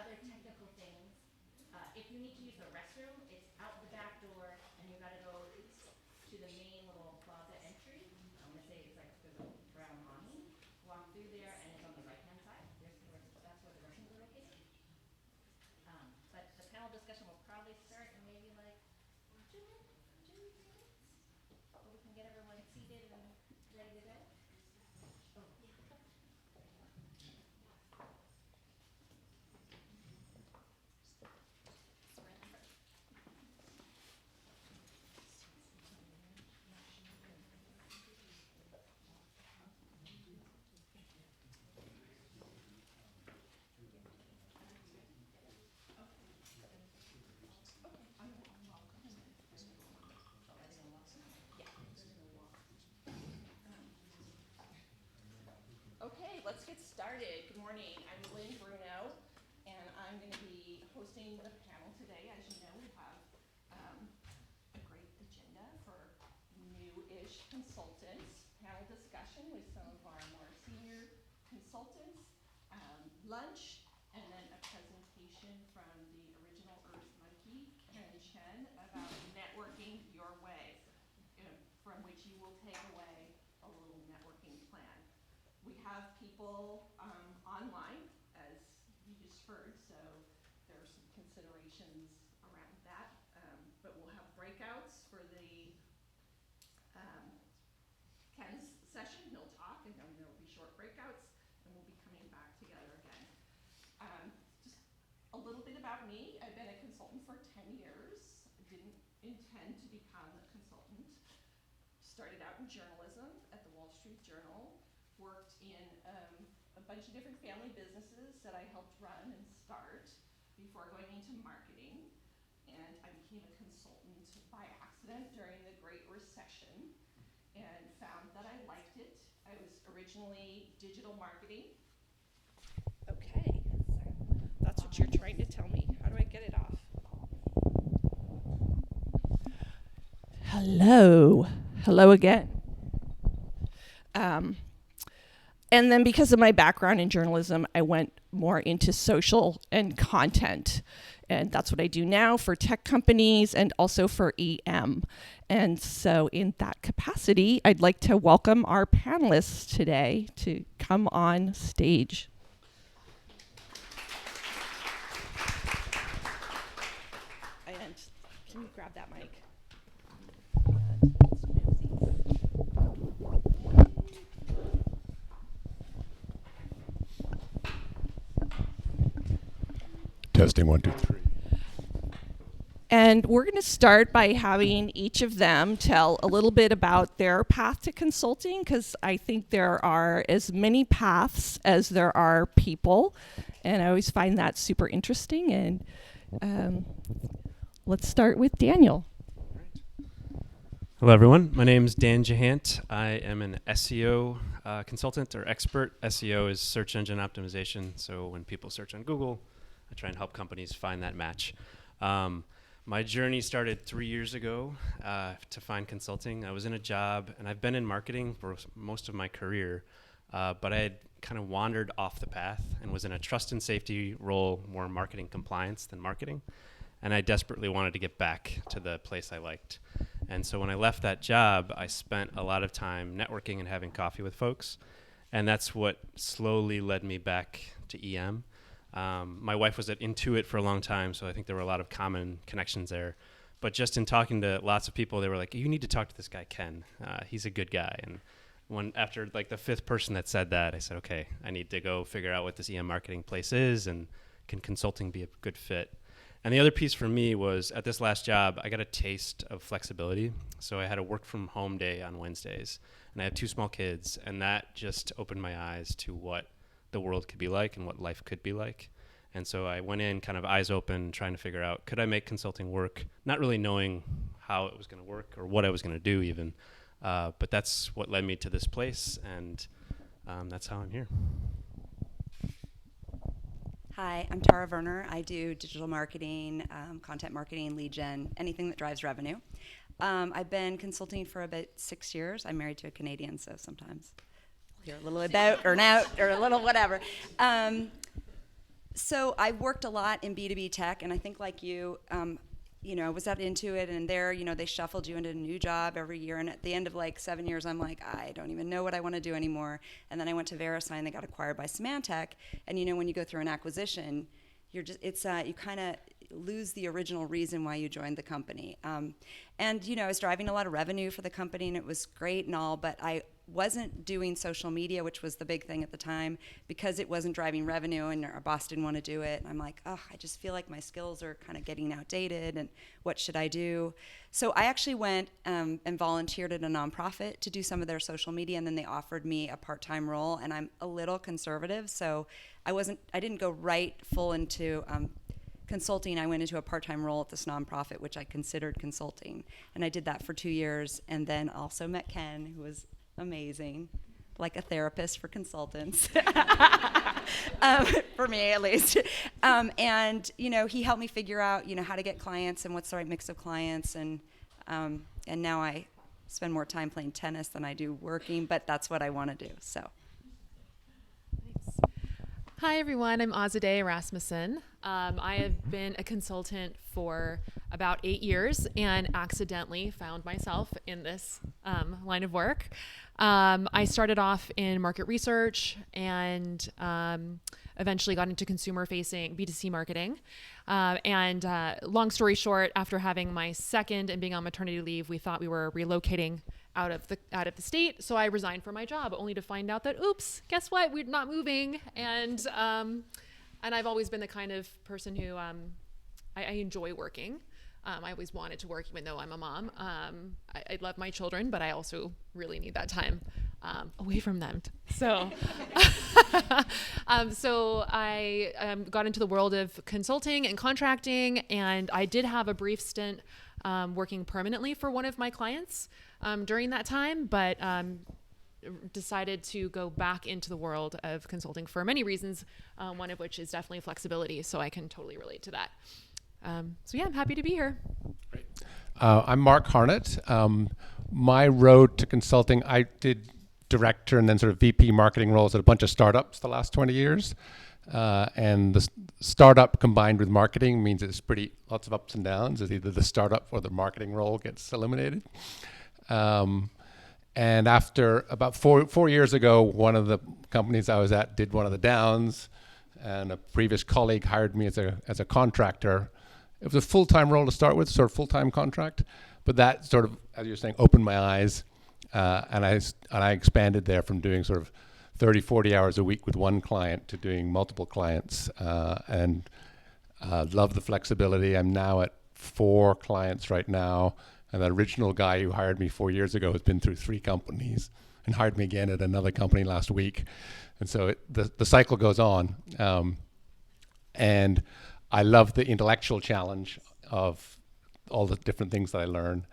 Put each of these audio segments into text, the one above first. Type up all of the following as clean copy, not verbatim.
other technical things. If you need to use the restroom, it's out the back door, and you gotta go to the main little plaza entry. I'm gonna say it's like there's a brown awning. Walk through there, and it's on the right-hand side. That's where the restrooms are located. But the panel discussion will probably start in maybe like 2 minutes, but we can get everyone seated and ready to go. Okay, let's get started. Good morning. I'm Lynn Bruno, and I'm going to be hosting the panel today. As you know, we have a great agenda for new-ish consultants, panel discussion with some of our more senior consultants, lunch, and then a presentation from the original Earth Monkey, Ken Chen, about networking your way, from which you will take away a little networking plan. We have people online, as you just heard, so there are some considerations around that. But we'll have breakouts for the Ken's session. He'll talk, and then there will be short breakouts, and we'll be coming back together again. Just a little bit about me. I've been a consultant for 10 years. I didn't intend to become a consultant. Started out in journalism at the Wall Street Journal. Worked in a bunch of different family businesses that I helped run and start before going into marketing. And I became a consultant by accident during the Great Recession and found that I liked it. I was originally digital marketing. Okay, that's what you're trying to tell me. How do I get it off? Hello again. And then because of my background in journalism, I went more into social and content. And that's what I do now for tech companies and also for EM. And so in that capacity, I'd like to welcome our panelists today to come on stage. And can you grab that mic? Testing 1, 2, 3. And we're going to start by having each of them tell a little bit about their path to consulting, because I think there are as many paths as there are people, and I always find that super interesting. And let's start with Daniel. Hello, everyone. My name is Dan Jahant. I am an SEO consultant or expert. SEO is search engine optimization, so when people search on Google, I try and help companies find that match. My journey started 3 years ago to find consulting. I was in a job, and I've been in marketing for most of my career, but I had kind of wandered off the path and was in a trust and safety role, more marketing compliance than marketing. And I desperately wanted to get back to the place I liked. And so when I left that job, I spent a lot of time networking and having coffee with folks. And that's what slowly led me back to EM. My wife was at Intuit for a long time, so I think there were a lot of common connections there. But just in talking to lots of people, they were like, you need to talk to this guy, Ken. He's a good guy. And after like the fifth person that said that, I said, okay, I need to go figure out what this EM marketing place is, and can consulting be a good fit? And the other piece for me was at this last job, I got a taste of flexibility. So I had a work from home day on Wednesdays, and I have 2 small kids, and that just opened my eyes to what the world could be like and what life could be like. And so I went in kind of eyes open, trying to figure out, could I make consulting work? Not really knowing how it was going to work or what I was going to do even. But that's what led me to this place, and that's how I'm here. Hi, I'm Tara Werner. I do digital marketing, content marketing, lead gen, anything that drives revenue. I've been consulting for about 6 years. I'm married to a Canadian, so sometimes I'll hear a little about or out or a little whatever. So I worked a lot in B2B tech, and I think like you, I was at Intuit, and there, they shuffled you into a new job every year. And at the end of like 7 years, I'm like, I don't even know what I want to do anymore. And then I went to VeriSign. They got acquired by Symantec. And when you go through an acquisition, you kind of lose the original reason why you joined the company. And I was driving a lot of revenue for the company, and it was great and all, but I wasn't doing social media, which was the big thing at the time, because it wasn't driving revenue, and our boss didn't want to do it. And I'm like, I just feel like my skills are kind of getting outdated, and what should I do? So I actually went and volunteered at a nonprofit to do some of their social media, and then they offered me a part-time role, and I'm a little conservative, so I didn't go right full into consulting. I went into a part-time role at this nonprofit, which I considered consulting, and I did that for 2 years, and then also met Ken, who was amazing, like a therapist for consultants, for me at least. And he helped me figure out how to get clients and what's the right mix of clients, and now I spend more time playing tennis than I do working, but that's what I want to do. So. Hi everyone, I'm Azadeh Rasmussen. I have been a consultant for about 8 years and accidentally found myself in this line of work. I started off in market research and eventually got into consumer-facing B2C marketing. Long story short, after having my second and being on maternity leave, we thought we were relocating out of the state. So I resigned from my job, only to find out that, oops, guess what? We're not moving. And I've always been the kind of person who I enjoy working. I always wanted to work, even though I'm a mom. I love my children, but I also really need that time away from them. So, so I got into the world of consulting and contracting, and I did have a brief stint working permanently for one of my clients during that time, but decided to go back into the world of consulting for many reasons, one of which is definitely flexibility, so I can totally relate to that. So yeah, I'm happy to be here. Great. I'm Mark Harnett. My road to consulting, I did director and then sort of VP marketing roles at a bunch of startups the last 20 years. And the startup combined with marketing means it's lots of ups and downs, as either the startup or the marketing role gets eliminated. And after about four years ago, one of the companies I was at did one of the downs, and a previous colleague hired me as a contractor. It was a full-time role to start with, sort of full-time contract, but that sort of, as you're saying, opened my eyes, and I expanded there from doing sort of 30, 40 hours a week with one client to doing multiple clients, and love the flexibility. I'm now at 4 clients right now, and the original guy who hired me 4 years ago has been through 3 companies and hired me again at another company last week. And so the cycle goes on. And I love the intellectual challenge of all the different things that I learn.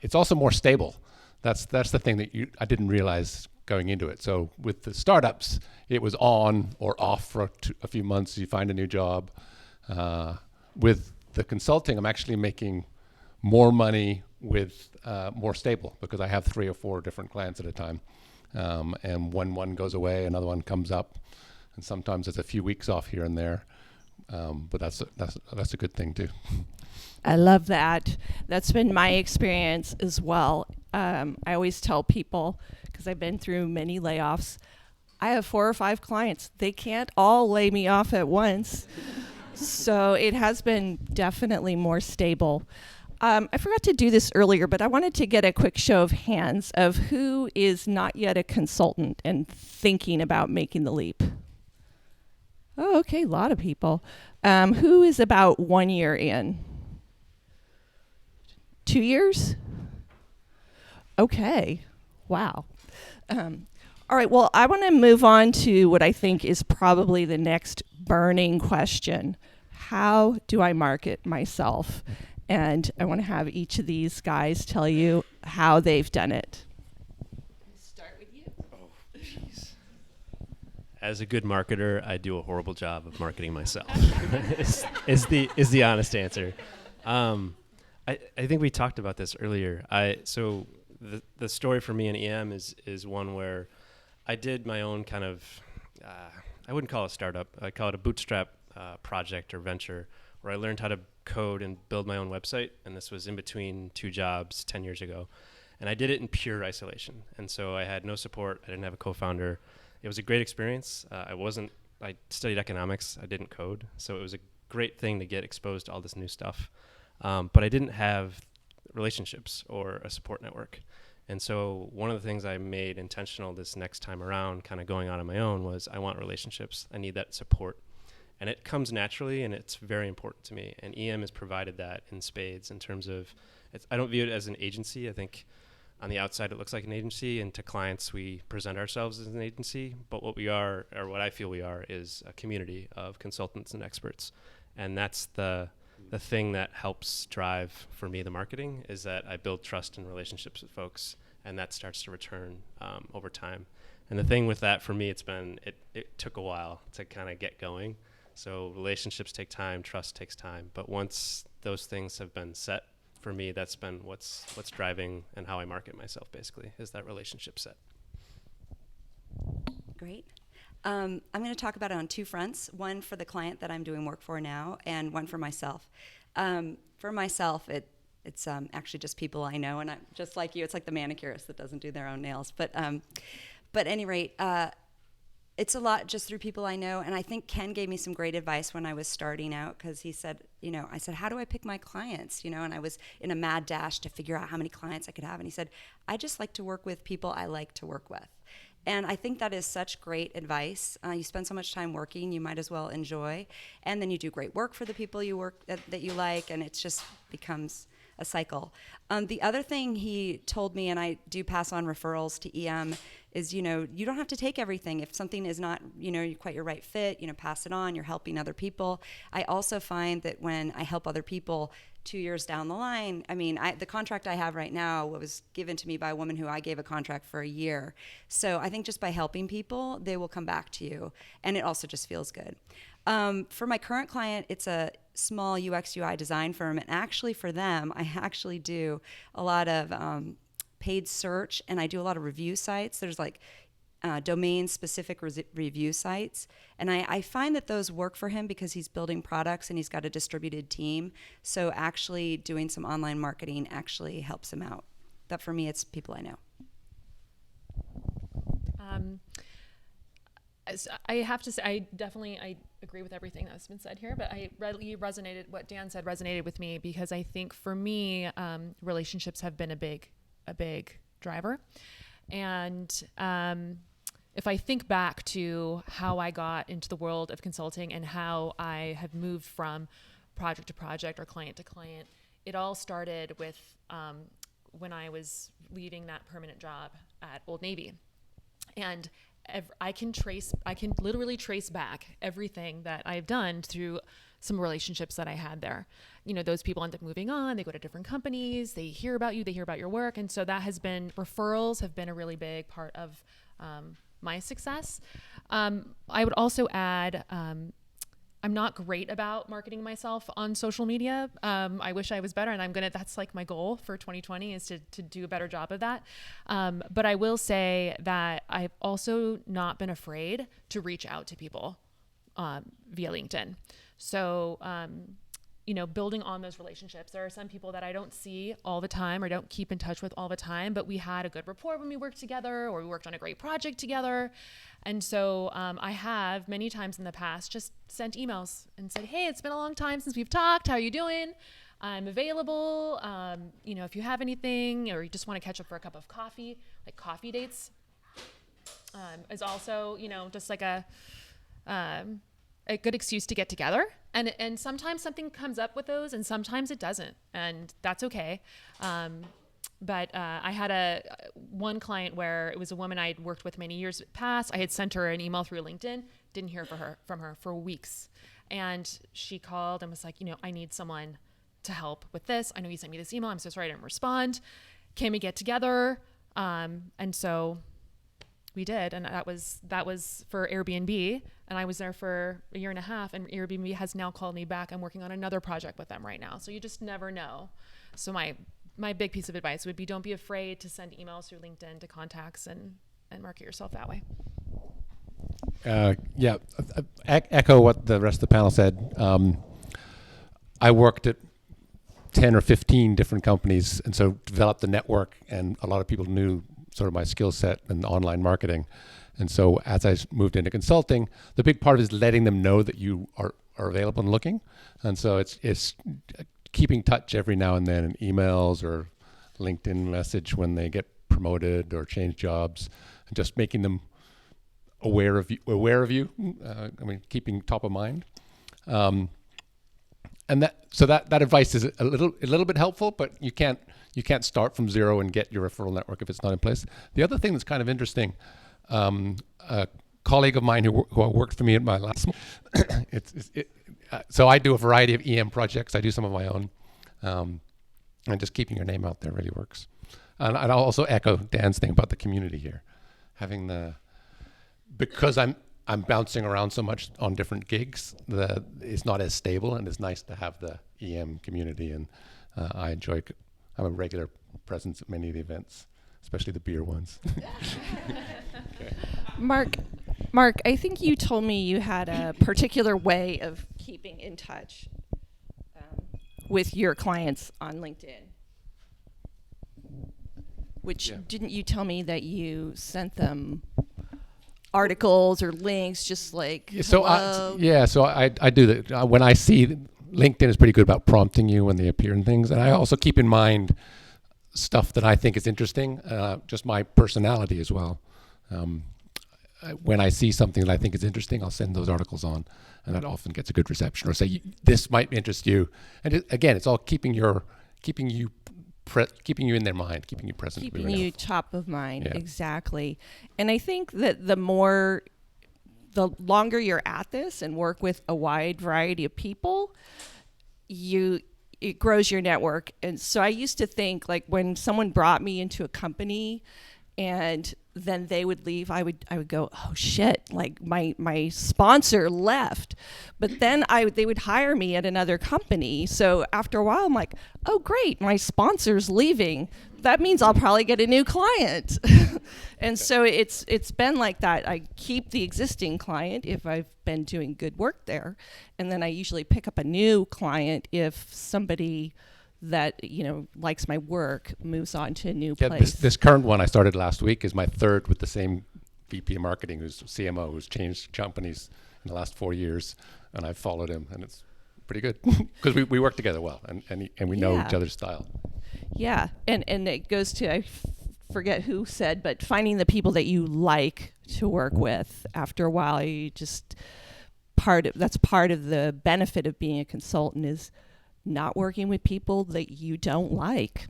It's also more stable. That's the thing that I didn't realize going into it. So with the startups, it was on or off for a few months. You find a new job. With the consulting, I'm actually making more money with more stable, because I have 3 or 4 different clients at a time. And when one goes away, another one comes up, and sometimes there's a few weeks off here and there. But that's a good thing too. I love that. That's been my experience as well. I always tell people, because I've been through many layoffs, I have 4 or 5 clients. They can't all lay me off at once. So it has been definitely more stable. I forgot to do this earlier, but I wanted to get a quick show of hands of who is not yet a consultant and thinking about making the leap. Oh, okay, a lot of people. Who is about 1 year in? 2 years? Okay, wow. All right, well, I want to move on to what I think is probably the next burning question. How do I market myself? And I want to have each of these guys tell you how they've done it. Start with you. Oh, jeez. As a good marketer, I do a horrible job of marketing myself. is the honest answer. I think we talked about this earlier. So the story for me in EM is one where I did my own kind of I wouldn't call it a startup. I call it a bootstrap project or venture, where I learned how to code and build my own website. And this was in between 2 jobs 10 years ago. And I did it in pure isolation. And so I had no support. I didn't have a co-founder. It was a great experience. I studied economics. I didn't code. So it was a great thing to get exposed to all this new stuff. But I didn't have relationships or a support network. And so one of the things I made intentional this next time around, kind of going on my own, was I want relationships. I need that support. And it comes naturally, and it's very important to me. And EM has provided that in spades in terms of, I don't view it as an agency. I think on the outside it looks like an agency, and to clients we present ourselves as an agency. But what we are, or what I feel we are, is a community of consultants and experts. And that's the thing that helps drive, for me, the marketing, is that I build trust and relationships with folks, and that starts to return over time. And the thing with that, for me, it took a while to kind of get going. So relationships take time, trust takes time. But once those things have been set, for me, that's been what's driving and how I market myself, basically, is that relationship set. Great. I'm going to talk about it on 2 fronts, one for the client that I'm doing work for now, and one for myself. For myself, it's actually just people I know, and I'm just like you, it's like the manicurist that doesn't do their own nails. But at any rate, it's a lot just through people I know, and I think Ken gave me some great advice when I was starting out, because he said, I said, how do I pick my clients? And I was in a mad dash to figure out how many clients I could have, and he said, I just like to work with people I like to work with. And I think that is such great advice. You spend so much time working, you might as well enjoy. And then you do great work for the people you work that you like, and it just becomes a cycle. The other thing he told me, and I do pass on referrals to EM, is, you don't have to take everything. If something is not, quite your right fit, pass it on. You're helping other people. I also find that when I help other people, 2 years down the line, the contract I have right now was given to me by a woman who I gave a contract for a year. So I think just by helping people, they will come back to you. And it also just feels good. For my current client, it's a small UX UI design firm. And actually for them, I actually do a lot of paid search, and I do a lot of review sites. There's like domain-specific review sites. And I find that those work for him because he's building products and he's got a distributed team. So actually doing some online marketing actually helps him out. But for me, it's people I know. I have to say, I agree with everything that's been said here, but what Dan said resonated with me, because I think for me, relationships have been a big driver. And if I think back to how I got into the world of consulting and how I have moved from project to project or client to client, it all started with when I was leaving that permanent job at Old Navy. And I can literally trace back everything that I've done through some relationships that I had there. Those people end up moving on, they go to different companies, they hear about you, they hear about your work. And so referrals have been a really big part of my success. I would also add, I'm not great about marketing myself on social media. I wish I was better, and that's like my goal for 2020 is to do a better job of that. But I will say that I've also not been afraid to reach out to people via LinkedIn. So, building on those relationships. There are some people that I don't see all the time or don't keep in touch with all the time, but we had a good rapport when we worked together, or we worked on a great project together. And so I have many times in the past just sent emails and said, hey, it's been a long time since we've talked. How are you doing? I'm available. If you have anything, or you just want to catch up for a cup of coffee, like coffee dates is also, just like a good excuse to get together. And sometimes something comes up with those, and sometimes it doesn't, and that's okay. But I had one client where it was a woman I'd worked with many years past. I had sent her an email through LinkedIn, didn't hear from her for weeks. And she called and was like, I need someone to help with this. I know you sent me this email. I'm so sorry I didn't respond. Can we get together? And so we did. And that was for Airbnb. And I was there for a year and a half, and Airbnb has now called me back. I'm working on another project with them right now. So you just never know. So my big piece of advice would be, don't be afraid to send emails through LinkedIn to contacts and market yourself that way. Yeah, echo what the rest of the panel said. I worked at 10 or 15 different companies, and so developed the network, and a lot of people knew sort of my skill set in online marketing. And so as I moved into consulting, the big part is letting them know that you are available and looking. And so it's keeping touch every now and then in emails or LinkedIn message when they get promoted or change jobs, and just making them aware of you. I mean, keeping top of mind. And that advice is a little bit helpful, but you can't start from zero and get your referral network if it's not in place. The other thing that's kind of interesting, a colleague of mine who worked for me at my last, so I do a variety of EM projects. I do some of my own, and just keeping your name out there really works. And I'll also echo Dan's thing about the community here, because I'm bouncing around so much on different gigs, it's not as stable, and it's nice to have the EM community, and I'm a regular presence at many of the events, especially the beer ones. Okay. Mark, I think you told me you had a particular way of keeping in touch with your clients on LinkedIn. Which, Yeah. didn't you tell me that you sent them articles or links, just like, So hello? I do that. When I see LinkedIn is pretty good about prompting you when they appear in things, and I also keep in mind stuff that I think is interesting, just my personality as well. When I see something that I think is interesting, I'll send those articles on, and that often gets a good reception. Or say, this might interest you. And again, it's all keeping you in their mind, keeping you present. Keeping really you helpful. top of mind, Yeah. exactly. And I think that the longer you're at this and work with a wide variety of people, it grows your network. And so I used to think, like, when someone brought me into a company and then they would leave, I would go, oh shit, like my sponsor left. But then they would hire me at another company. So after a while, I'm like, oh great, my sponsor's leaving. That means I'll probably get a new client. And so it's been like that. I keep the existing client if I've been doing good work there, and then I usually pick up a new client if somebody that likes my work moves on to a new place. This current one I started last week is my third with the same VP of marketing, who's CMO, who's changed companies in the last 4 years, and I've followed him, and it's pretty good because we work together well, and we know Yeah. each other's style. Yeah, and it goes to, I forget who said, but finding the people that you like to work with. After a while, that's part of the benefit of being a consultant, is not working with people that you don't like.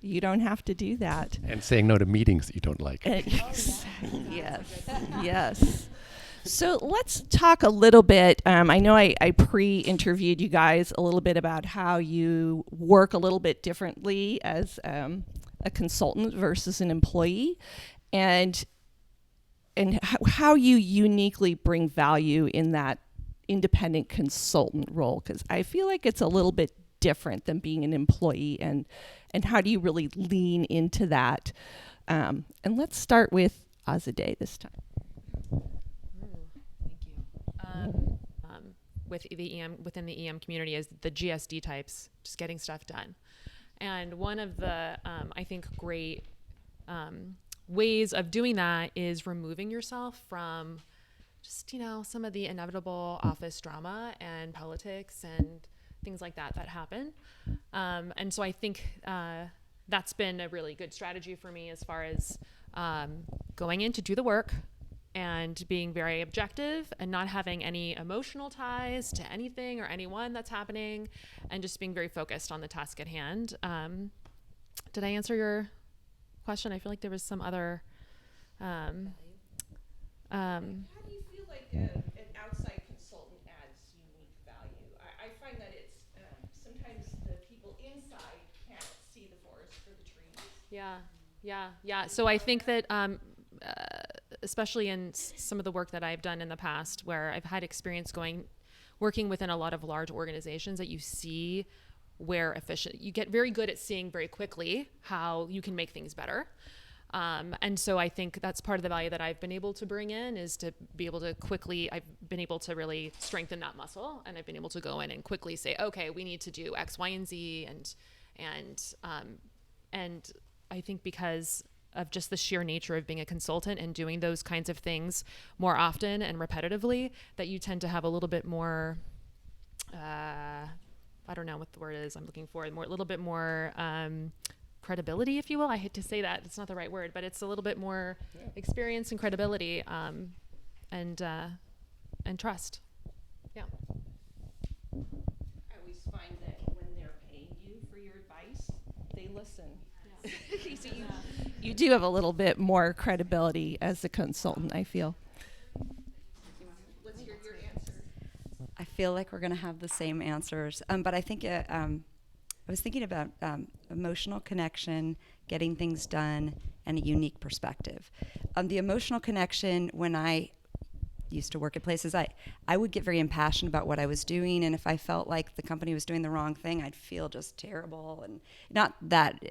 You don't have to do that. And saying no to meetings that you don't like. Yes. So let's talk a little bit. I know I pre-interviewed you guys a little bit about how you work a little bit differently as a consultant versus an employee, and how you uniquely bring value in that independent consultant role, because I feel like it's a little bit different than being an employee, and how do you really lean into that? And let's start with Azadeh this time. Thank you. Within the EM community is the GSD types, just getting stuff done. And one of the, I think, great ways of doing that is removing yourself from just, some of the inevitable office drama and politics and things like that happen. And so I think that's been a really good strategy for me as far as going in to do the work and being very objective and not having any emotional ties to anything or anyone that's happening, and just being very focused on the task at hand. Did I answer your question? I feel like there was some other... How do you feel like an outside consultant adds unique value? I find that it's sometimes the people inside can't see the forest for the trees. Yeah. So I think that especially in some of the work that I've done in the past, where I've had experience working within a lot of large organizations, that you see where you get very good at seeing very quickly how you can make things better. And so I think that's part of the value that I've been able to bring in, is to be able to quickly, I've been able to really strengthen that muscle, and I've been able to go in and quickly say, okay, we need to do X, Y, and Z. And I think because of just the sheer nature of being a consultant and doing those kinds of things more often and repetitively, that you tend to have a little bit more, I don't know what the word is I'm looking for, a little bit more credibility, if you will. I hate to say that, it's not the right word, but it's a little bit more experience and credibility, and trust. Yeah. I always find that when they're paying you for your advice, they listen. So you do have a little bit more credibility as a consultant, I feel. Let's hear your answer. I feel like we're going to have the same answers, but I think I was thinking about emotional connection, getting things done, and a unique perspective. The emotional connection, when I used to work at places, I would get very impassioned about what I was doing, and if I felt like the company was doing the wrong thing, I'd feel just terrible, and not that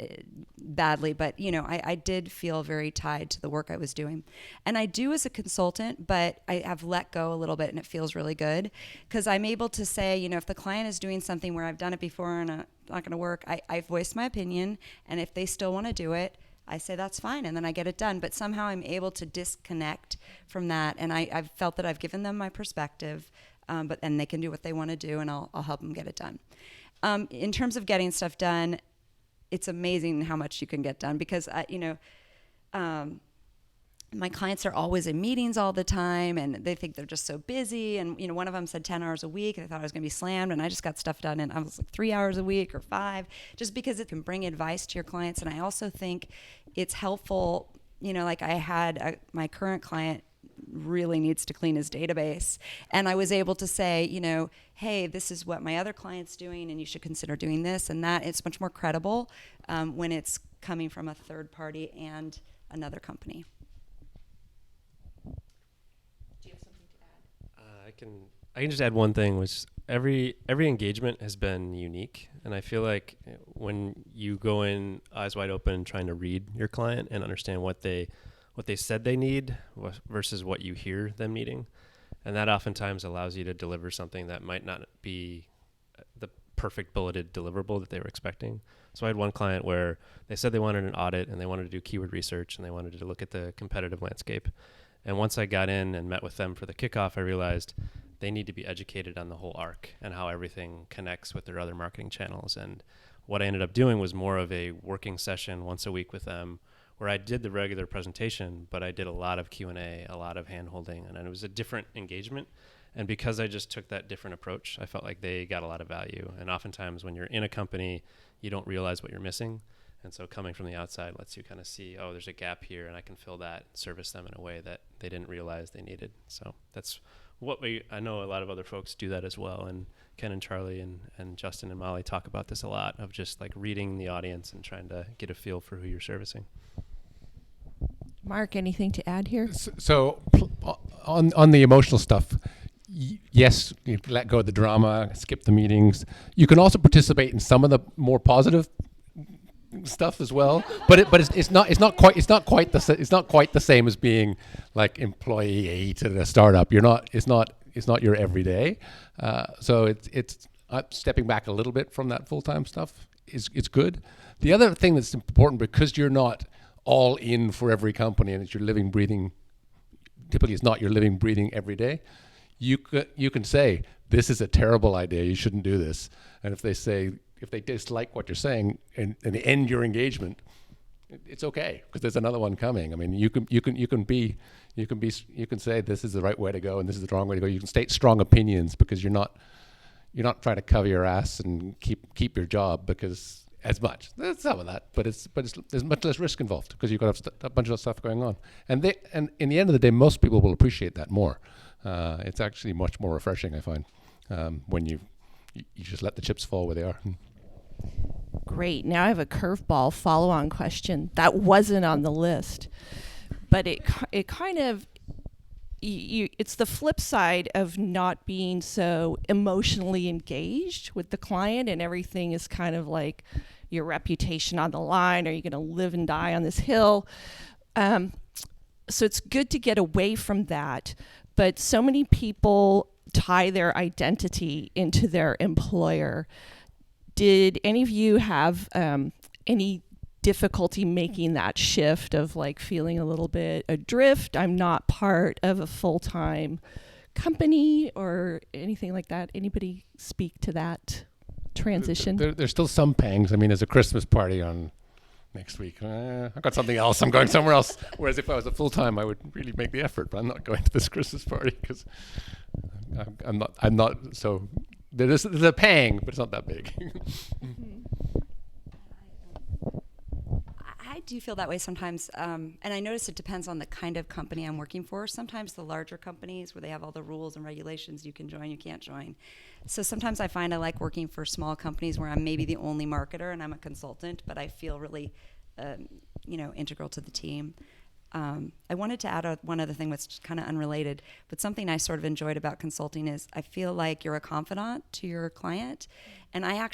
badly, but I did feel very tied to the work I was doing. And I do as a consultant, but I have let go a little bit, and it feels really good, because I'm able to say, if the client is doing something where I've done it before and it's not going to work, I voice my opinion, and if they still want to do it, I say that's fine, and then I get it done. But somehow I'm able to disconnect from that, and I've felt that I've given them my perspective, but then they can do what they want to do, and I'll help them get it done. In terms of getting stuff done, it's amazing how much you can get done, because my clients are always in meetings all the time, and they think they're just so busy. And one of them said 10 hours a week. They thought I was going to be slammed, and I just got stuff done, and I was like 3 hours a week or 5, just because it can bring advice to your clients. And I also think it's helpful. Like I had my current client really needs to clean his database, and I was able to say, hey, this is what my other client's doing, and you should consider doing this and that. It's much more credible when it's coming from a third party and another company. I can just add one thing, which every engagement has been unique, and I feel like when you go in eyes wide open trying to read your client and understand what they said they need versus what you hear them needing, and that oftentimes allows you to deliver something that might not be the perfect bulleted deliverable that they were expecting. So I had one client where they said they wanted an audit, and they wanted to do keyword research, and they wanted to look at the competitive landscape. And once I got in and met with them for the kickoff, I realized they need to be educated on the whole arc and how everything connects with their other marketing channels. And what I ended up doing was more of a working session once a week with them, where I did the regular presentation, but I did a lot of Q&A, a lot of hand-holding, and it was a different engagement. And because I just took that different approach, I felt like they got a lot of value. And oftentimes when you're in a company, you don't realize what you're missing. And so coming from the outside lets you kind of see, oh, there's a gap here, and I can fill that, service them in a way that they didn't realize they needed. So that's what I know a lot of other folks do that as well. And Ken and Charlie and Justin and Molly talk about this a lot, of just like reading the audience and trying to get a feel for who you're servicing. Mark, anything to add here? So on the emotional stuff, yes, you let go of the drama, skip the meetings. You can also participate in some of the more positive stuff as well, but it's not quite the same as being like employee 8 at a startup. It's not your everyday. So it's stepping back a little bit from that full-time stuff is good. The other thing that's important, because you're not all in for every company, and it's your living, breathing. Typically, it's not your living, breathing every day. You can say, this is a terrible idea, you shouldn't do this. And if they dislike what you're saying and end your engagement, it's okay, because there's another one coming. I mean, you can say this is the right way to go and this is the wrong way to go. You can state strong opinions, because you're not trying to cover your ass and keep your job, because as much. There's some of that, but there's much less risk involved, because you've got a bunch of stuff going on. And in the end of the day, most people will appreciate that more. It's actually much more refreshing, I find, when you just let the chips fall where they are. Great. Now I have a curveball follow-on question that wasn't on the list, but it kind of, it's the flip side of not being so emotionally engaged with the client, and everything is kind of like, your reputation on the line? Are you going to live and die on this hill? So it's good to get away from that. But so many people tie their identity into their employer. Did any of you have any difficulty making that shift of like feeling a little bit adrift? I'm not part of a full-time company or anything like that. Anybody speak to that transition? There's still some pangs. I mean, there's a Christmas party on next week. I've got something else. I'm going somewhere else. Whereas if I was a full-time, I would really make the effort, but I'm not going to this Christmas party because I'm not, so there's a pang, but it's not that big. I do feel that way sometimes, and I notice it depends on the kind of company I'm working for. Sometimes the larger companies where they have all the rules and regulations, you can join, you can't join. So sometimes I find I like working for small companies where I'm maybe the only marketer and I'm a consultant, but I feel really, integral to the team. I wanted to add one other thing that's kind of unrelated, but something I sort of enjoyed about consulting is I feel like you're a confidant to your client. And I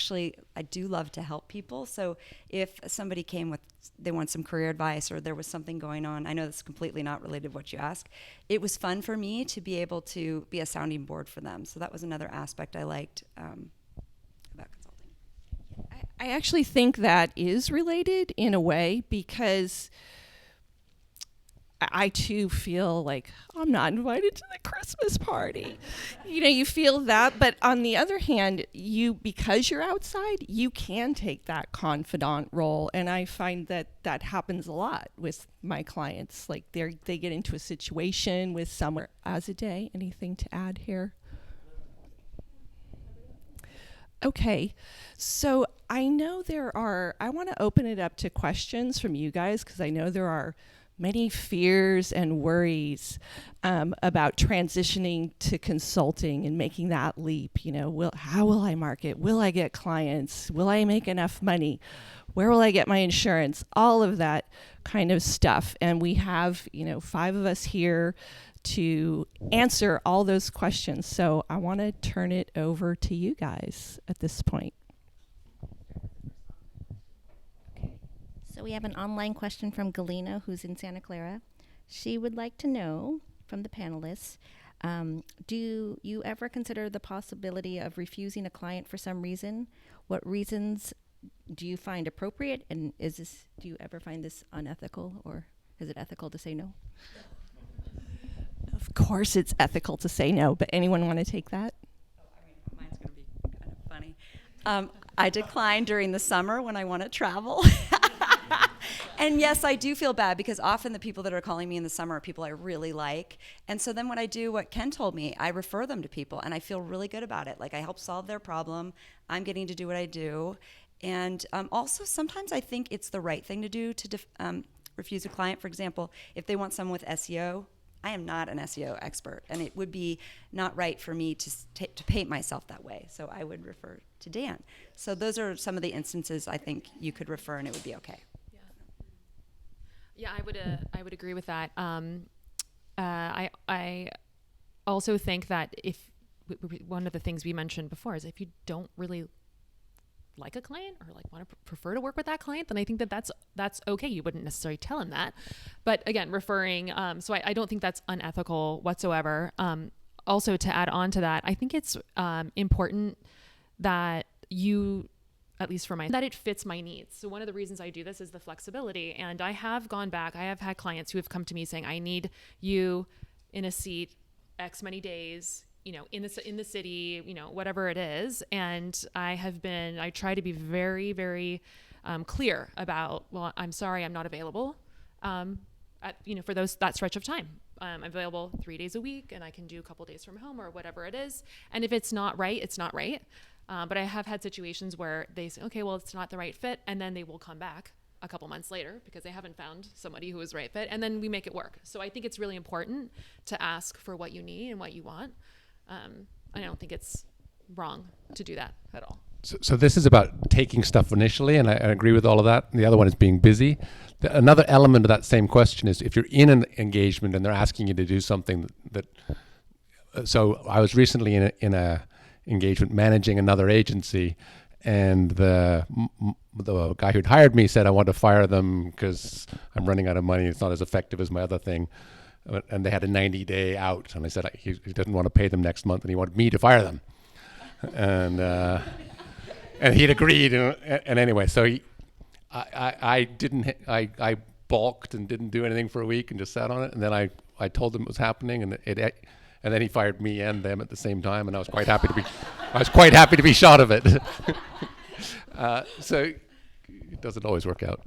do love to help people. So if somebody came they want some career advice or there was something going on, I know that's completely not related to what you ask. It was fun for me to be able to be a sounding board for them. So that was another aspect I liked about consulting. I actually think that is related in a way because I too feel like I'm not invited to the Christmas party. You feel that, but on the other hand, because you're outside, you can take that confidant role, and I find that happens a lot with my clients. Like they get into a situation with someone. Azadeh, anything to add here? Okay, so I know I want to open it up to questions from you guys because I know there are many fears and worries about transitioning to consulting and making that leap. How will I market? Will I get clients? Will I make enough money? Where will I get my insurance? All of that kind of stuff. And we have, 5 of us here to answer all those questions. So I want to turn it over to you guys at this point. So we have an online question from Galena, who's in Santa Clara. She would like to know from the panelists, do you ever consider the possibility of refusing a client for some reason? What reasons do you find appropriate? And do you ever find this unethical, or is it ethical to say no? Of course it's ethical to say no, but anyone want to take that? Mine's going to be kind of funny. I decline during the summer when I want to travel. And yes, I do feel bad because often the people that are calling me in the summer are people I really like. And so then when I do what Ken told me, I refer them to people and I feel really good about it. Like I help solve their problem. I'm getting to do what I do. And also sometimes I think it's the right thing to do to refuse a client. For example, if they want someone with SEO, I am not an SEO expert, and it would be not right for me to paint myself that way. So I would refer to Dan. So those are some of the instances I think you could refer, and it would be okay. Yeah, I would agree with that. I also think that if one of the things we mentioned before is if you don't really like a client or like want to prefer to work with that client, then I think that's okay. You wouldn't necessarily tell him that, but again, referring. So I don't think that's unethical whatsoever. Also, to add on to that, I think it's important that you, at least for that it fits my needs. So one of the reasons I do this is the flexibility. And I have gone back. I have had clients who have come to me saying, I need you in a seat X many days, in the city, whatever it is. And I try to be very, very clear about, well, I'm sorry, I'm not available for that stretch of time. I'm available 3 days a week and I can do a couple days from home or whatever it is. And if it's not right, it's not right. But I have had situations where they say, okay, well, it's not the right fit. And then they will come back a couple months later because they haven't found somebody who is right fit. And then we make it work. So I think it's really important to ask for what you need and what you want. I don't think it's wrong to do that at all. So this is about taking stuff initially, and I agree with all of that. The other one is being busy. Another element of that same question is if you're in an engagement and they're asking you to do something that so I was recently in a engagement managing another agency, And the guy who'd hired me said I wanted to fire them because I'm running out of money. It's not as effective as my other thing. And they had a 90-day out. And I said he didn't want to pay them next month, and he wanted me to fire them. And he'd agreed. And anyway, so I balked and didn't do anything for a week and just sat on it. And then I told them it was happening, and then he fired me and them at the same time, and I was quite happy to be shot of it. So it doesn't always work out.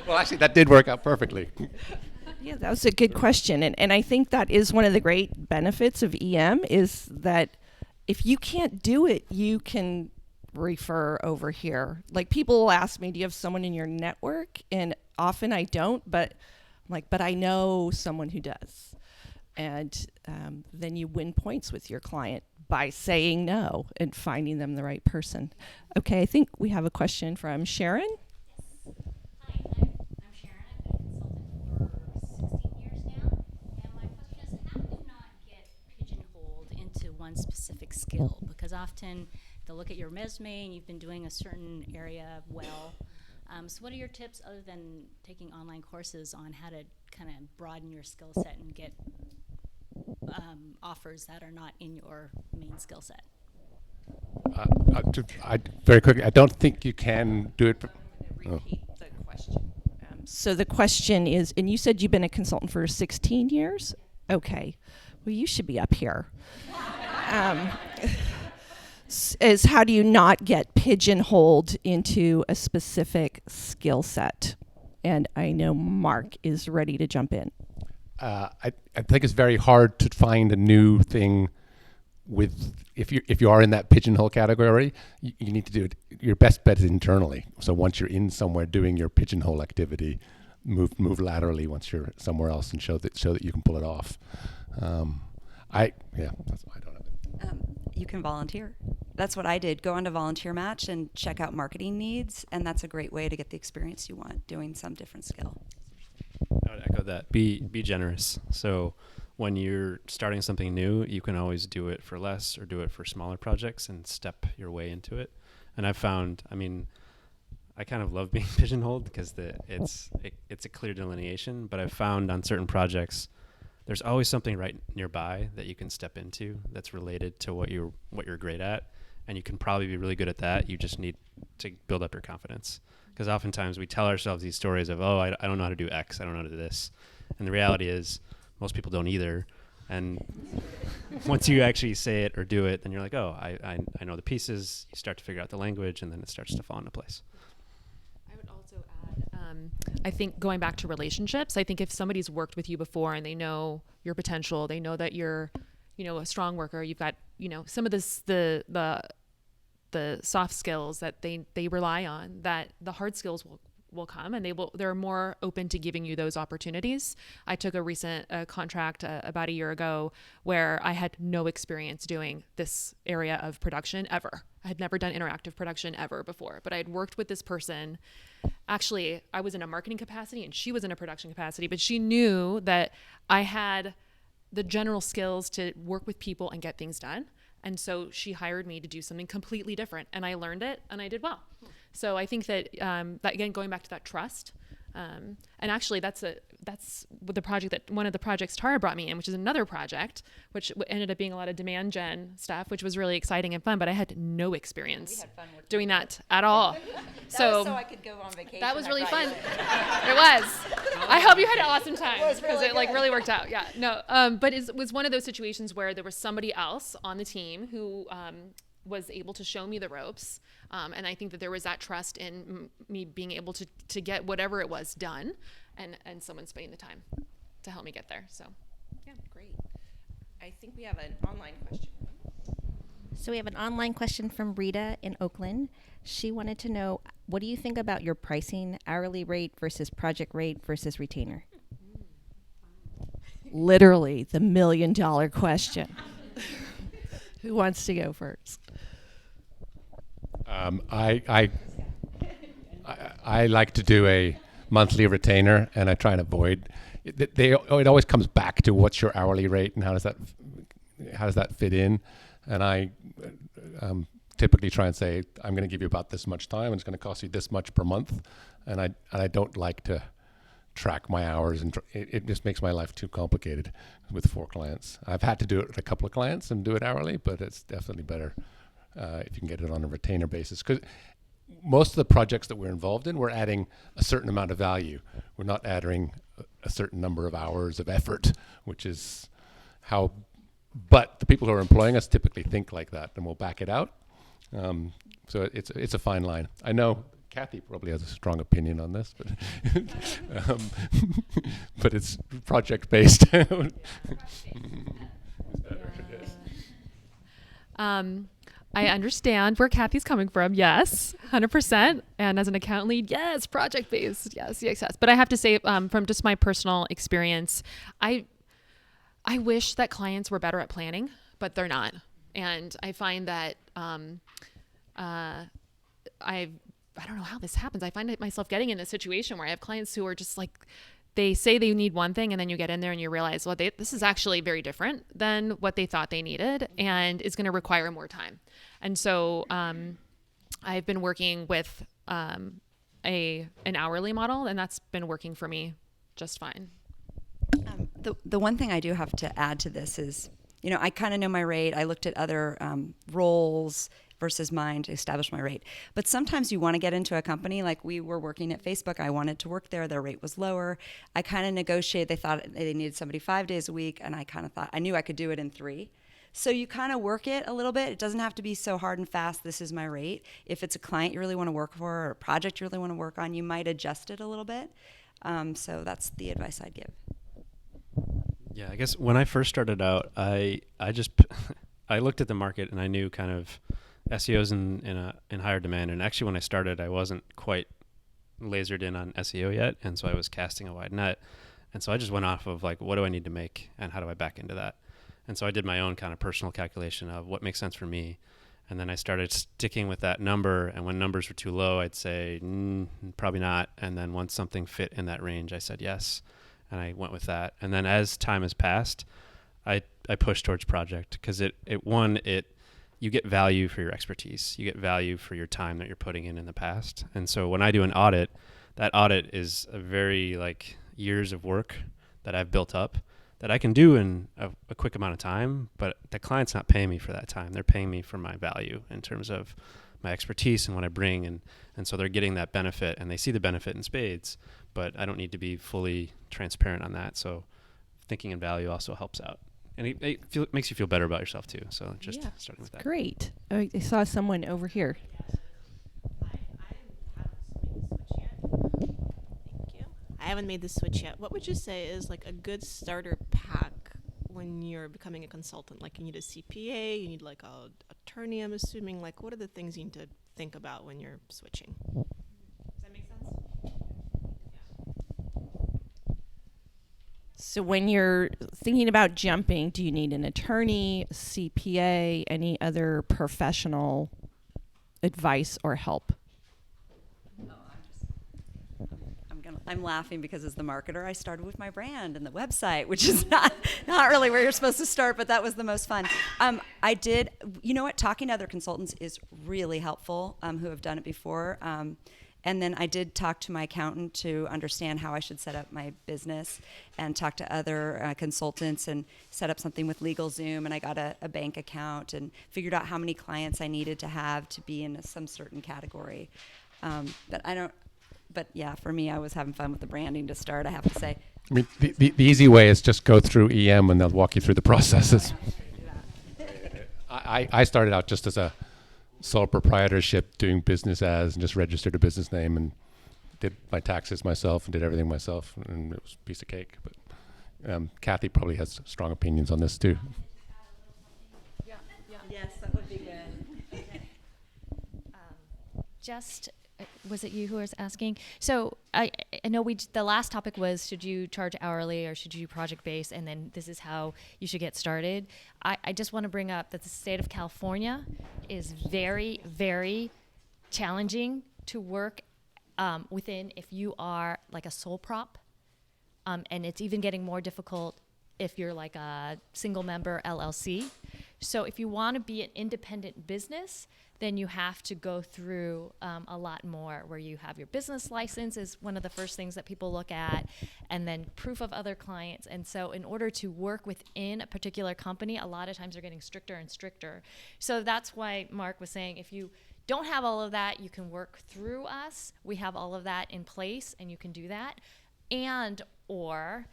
Well, actually, that did work out perfectly. Yeah, that was a good question. And I think that is one of the great benefits of EM is that if you can't do it, you can refer over here. Like, people will ask me, do you have someone in your network? And often I don't, but I'm like, but I know someone who does. And then you win points with your client by saying no and finding them the right person. Okay, I think we have a question from Sharon. Hi, I'm Sharon. I've been a consultant for 16 years now. And my question is, how do you not get pigeonholed into one specific skill? Because often they'll look at your resume and you've been doing a certain area well. So what are your tips other than taking online courses on how to kind of broaden your skill set and get offers that are not in your main skill set? Very quickly, I don't think you can do it. Repeat the question. So the question is, and you said you've been a consultant for 16 years? Okay. Well, you should be up here. Is how do you not get pigeonholed into a specific skill set? And I know Mark is ready to jump in. I think it's very hard to find a new thing if you are in that pigeonhole category. You need to do it. Your best bet is internally. So once you're in somewhere doing your pigeonhole activity, move laterally once you're somewhere else and show that you can pull it off. I don't know. You can volunteer. That's what I did. Go onto Volunteer Match and check out marketing needs, and that's a great way to get the experience you want doing some different skill. I would echo that. Be generous. So when you're starting something new, you can always do it for less or do it for smaller projects and step your way into it. And I've found, I kind of love being pigeonholed because it's a clear delineation, but I've found on certain projects there's always something right nearby that you can step into that's related to what you're great at, and you can probably be really good at that. You just need to build up your confidence, because oftentimes we tell ourselves these stories of, I don't know how to do X, I don't know how to do this, and the reality is most people don't either. And once you actually say it or do it, then you're like, I know the pieces. You start to figure out the language, and then it starts to fall into place. I would also add, I think going back to relationships, I think if somebody's worked with you before and they know your potential, they know that you're, a strong worker, you've got, some of this, the soft skills that they rely on, that the hard skills will come, and they're more open to giving you those opportunities. I took a recent contract about a year ago where I had no experience doing this area of production ever. I had never done interactive production ever before, but I had worked with this person. Actually, I was in a marketing capacity and she was in a production capacity, but she knew that I had the general skills to work with people and get things done. And so she hired me to do something completely different, and I learned it and I did well. So I think that, that again, going back to that trust, and actually that's the project that one of the projects Tara brought me in, which is another project, which ended up being a lot of demand gen stuff, which was really exciting and fun, but I had no experience doing that at all. So I could go on vacation. that was really fun. It was. I hope you had an awesome time because it really worked out. Yeah, no, but it was one of those situations where there was somebody else on the team who was able to show me the ropes. And I think that there was that trust in me being able to get whatever it was done, and someone spending the time to help me get there. So, Yeah, great. I think we have an online question. So we have an online question from Rita in Oakland. She wanted to know, what do you think about your pricing, hourly rate versus project rate versus retainer? Literally the $1 million question. Who wants to go first? I like to do a monthly retainer, and I try and avoid. It always comes back to what's your hourly rate and how does that fit in, and I typically try and say, I'm going to give you about this much time, and it's going to cost you this much per month, and I don't like to track my hours, and it just makes my life too complicated with 4 clients. I've had to do it with a couple of clients and do it hourly, but it's definitely better if you can get it on a retainer basis. Because most of the projects that we're involved in, we're adding a certain amount of value. We're not adding a certain number of hours of effort, which is how, but the people who are employing us typically think like that, and we'll back it out. So it's a fine line. I know Kathy probably has a strong opinion on this, but but it's project based. I understand where Kathy's coming from. Yes, 100%. And as an account lead, yes, project based. Yes. But I have to say, from just my personal experience, I wish that clients were better at planning, but they're not. And I find that I don't know how this happens. I find myself getting in a situation where I have clients who are just like, they say they need one thing, and then you get in there and you realize, well, this is actually very different than what they thought they needed, and is going to require more time. And so I've been working with an hourly model, and that's been working for me just fine. The one thing I do have to add to this is, I kind of know my rate. I looked at other roles versus mine to establish my rate. But sometimes you want to get into a company, like we were working at Facebook. I wanted to work there. Their rate was lower. I kind of negotiated. They thought they needed somebody 5 days a week, and I kind of thought, I knew I could do it in 3. So you kind of work it a little bit. It doesn't have to be so hard and fast, this is my rate. If it's a client you really want to work for, or a project you really want to work on, you might adjust it a little bit. So that's the advice I'd give. Yeah, I guess when I first started out, I just I looked at the market and I knew kind of SEO's in higher demand. And actually, when I started, I wasn't quite lasered in on SEO yet, and so I was casting a wide net. And so I just went off of like, what do I need to make, and how do I back into that? And so I did my own kind of personal calculation of what makes sense for me. And then I started sticking with that number. And when numbers were too low, I'd say probably not. And then once something fit in that range, I said yes. And I went with that. And then as time has passed, I pushed towards project, because you get value for your expertise. You get value for your time that you're putting in the past. And so when I do an audit, that audit is a very years of work that I've built up that I can do in a quick amount of time, but the client's not paying me for that time. They're paying me for my value in terms of my expertise and what I bring. And so they're getting that benefit, and they see the benefit in spades, but I don't need to be fully transparent on that. So thinking in value also helps out. And it makes you feel better about yourself too. So just starting with that. Great. I saw someone over here. I haven't made the switch yet. What would you say is like a good starter pack when you're becoming a consultant? Like you need a CPA, you need like a attorney, I'm assuming. Like what are the things you need to think about when you're switching? Does that make sense? So when you're thinking about jumping, do you need an attorney, CPA, any other professional advice or help? I'm laughing because as the marketer, I started with my brand and the website, which is not really where you're supposed to start, but that was the most fun. I did, talking to other consultants is really helpful who have done it before. And then I did talk to my accountant to understand how I should set up my business, and talk to other consultants and set up something with LegalZoom. And I got a bank account and figured out how many clients I needed to have to be in some certain category. But yeah, for me, I was having fun with the branding to start, I have to say. I mean, the easy way is just go through EM and they'll walk you through the processes. I started out just as a sole proprietorship, doing business as, and just registered a business name and did my taxes myself and did everything myself, and it was a piece of cake. But Kathy probably has strong opinions on this too. Yes, that would be good. Was it you who was asking? So I know the last topic was, should you charge hourly or should you do project based? And then this is how you should get started. I just want to bring up that the state of California is very, very challenging to work within if you are like a sole prop. And it's even getting more difficult if you're like a single member LLC. So if you want to be an independent business, then you have to go through a lot more, where you have your business license is one of the first things that people look at, and then proof of other clients. And so in order to work within a particular company, a lot of times they're getting stricter and stricter. So that's why Mark was saying, if you don't have all of that, you can work through us. We have all of that in place, and you can do that. And or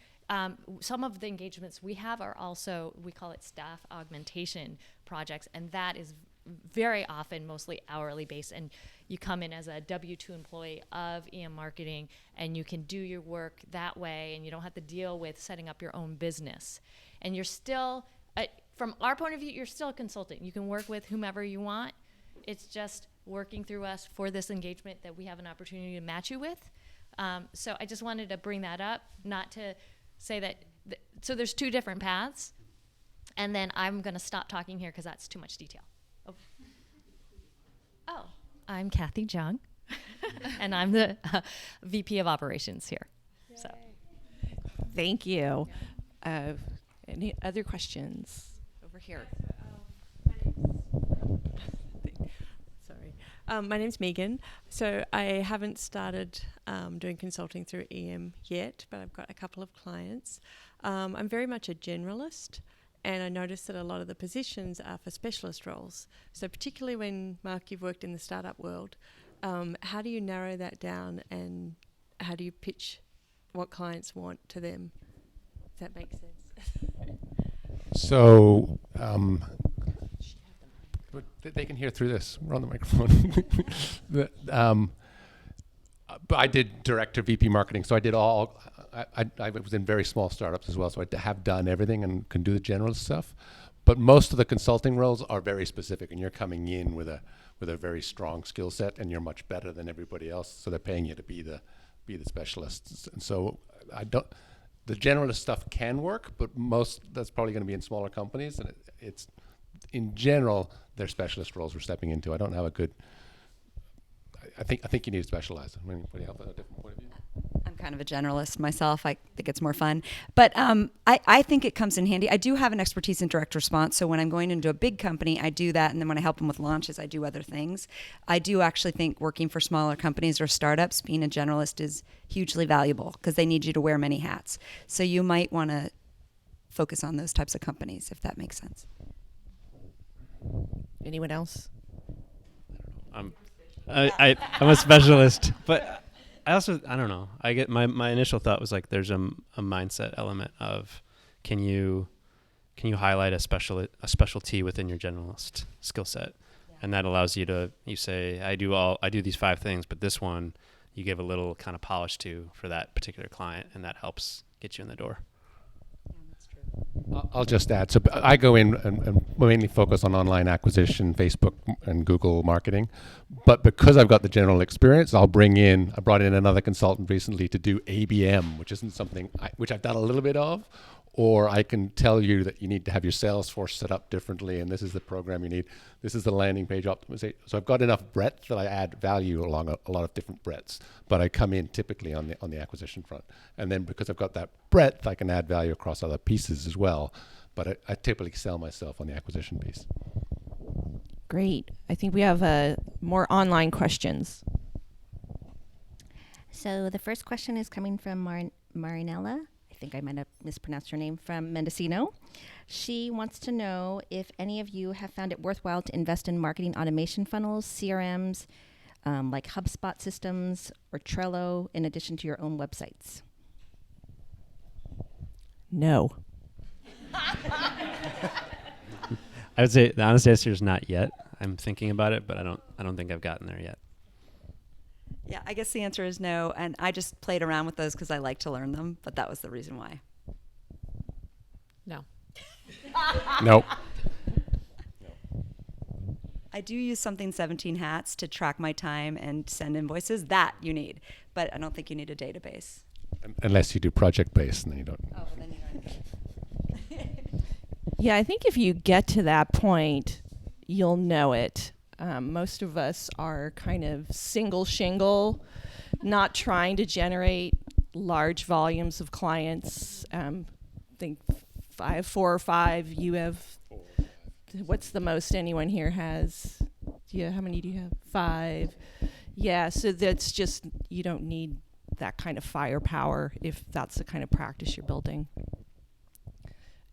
some of the engagements we have are also, we call it staff augmentation projects, and that is very often mostly hourly based, and you come in as a W-2 employee of EM Marketing, and you can do your work that way, and you don't have to deal with setting up your own business. And you're still, from our point of view, you're still a consultant. You can work with whomever you want. It's just working through us for this engagement that we have an opportunity to match you with. So I just wanted to bring that up, not to say that, so there's two different paths, and then I'm gonna stop talking here because that's too much detail. Oh, I'm Kathy Jung, and I'm the VP of Operations here. So, Thank you. Any other questions over here? Sorry. My name's Megan. So I haven't started doing consulting through EM yet, but I've got a couple of clients. I'm very much a generalist, and I noticed that a lot of the positions are for specialist roles. So particularly when, Mark, you've worked in the startup world, how do you narrow that down, and how do you pitch what clients want to them? Does that make sense? So, but they can hear through this. We're on the microphone. But I did director VP marketing, so I did all. I was in very small startups as well, so I have done everything and can do the general stuff. But most of the consulting roles are very specific, and you're coming in with a very strong skill set, and you're much better than everybody else. So they're paying you to be the specialists. And so the generalist stuff can work, but that's probably going to be in smaller companies, and it's in general they're specialist roles we're stepping into. I don't have a good. I think you need to specialize. Anybody have a different point of view? I'm kind of a generalist myself. I think it's more fun. But I think it comes in handy. I do have an expertise in direct response. So when I'm going into a big company, I do that. And then when I help them with launches, I do other things. I do actually think working for smaller companies or startups, being a generalist is hugely valuable because they need you to wear many hats. So you might want to focus on those types of companies, if that makes sense. Anyone else? I'm a specialist, but I don't know. I get my initial thought was like there's a mindset element of can you highlight a specialty within your generalist skill set, and that allows you say I do these 5 things, but this one you give a little kind of polish to for that particular client, and that helps get you in the door. I'll just add. So I go in and mainly focus on online acquisition, Facebook and Google marketing. But because I've got the general experience, I brought in another consultant recently to do ABM, which isn't something which I've done a little bit of. Or I can tell you that you need to have your Salesforce set up differently, and this is the program you need. This is the landing page optimization. So I've got enough breadth that I add value along a lot of different breadths. But I come in typically on the acquisition front, and then because I've got that breadth, I can add value across other pieces as well. But I typically sell myself on the acquisition piece. Great. I think we have more online questions. So the first question is coming from Marinella. I think I might have mispronounced her name, from Mendocino. She wants to know if any of you have found it worthwhile to invest in marketing automation funnels, CRMs, like HubSpot systems or Trello, in addition to your own websites. No. I would say the honest answer is not yet. I'm thinking about it, but I don't think I've gotten there yet. Yeah, I guess the answer is no. And I just played around with those because I like to learn them, but that was the reason why. No. Nope. I do use something 17 Hats to track my time and send invoices. That you need. But I don't think you need a database. Unless you do project-based, and then you don't. Oh, well, then you don't. Yeah, I think if you get to that point, you'll know it. Most of us are kind of single shingle, not trying to generate large volumes of clients. I think 4 or 5, you have What's the most anyone here has? How many do you have? 5. Yeah, so that's just, you don't need that kind of firepower if that's the kind of practice you're building.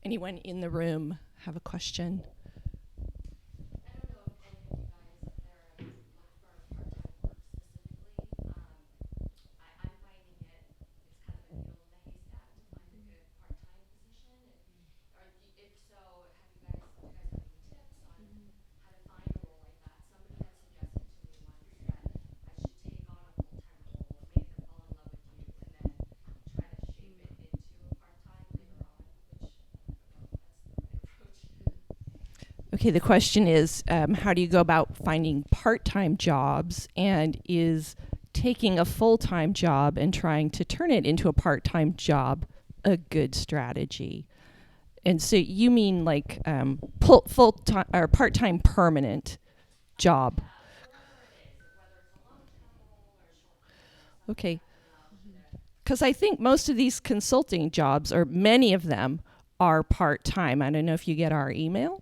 Anyone in the room have a question? I don't know if any of you guys, if they're looking for part-time work specifically, I'm finding it's kind of a needle in the haystack to find a good part-time position. If so, do you guys have any tips on how to find a role like that? Somebody had suggested to me once that I should take on a full-time role, make them fall in love with you, and then try to shape it into a part-time later on, which I don't know if that's the right approach. Okay, the question is, how do you go about finding part-time jobs, and is taking a full-time job and trying to turn it into a part-time job a good strategy? And so you mean like full-time or part-time permanent job? Okay. Because I think most of these consulting jobs, or many of them, are part-time. I don't know if you get our email,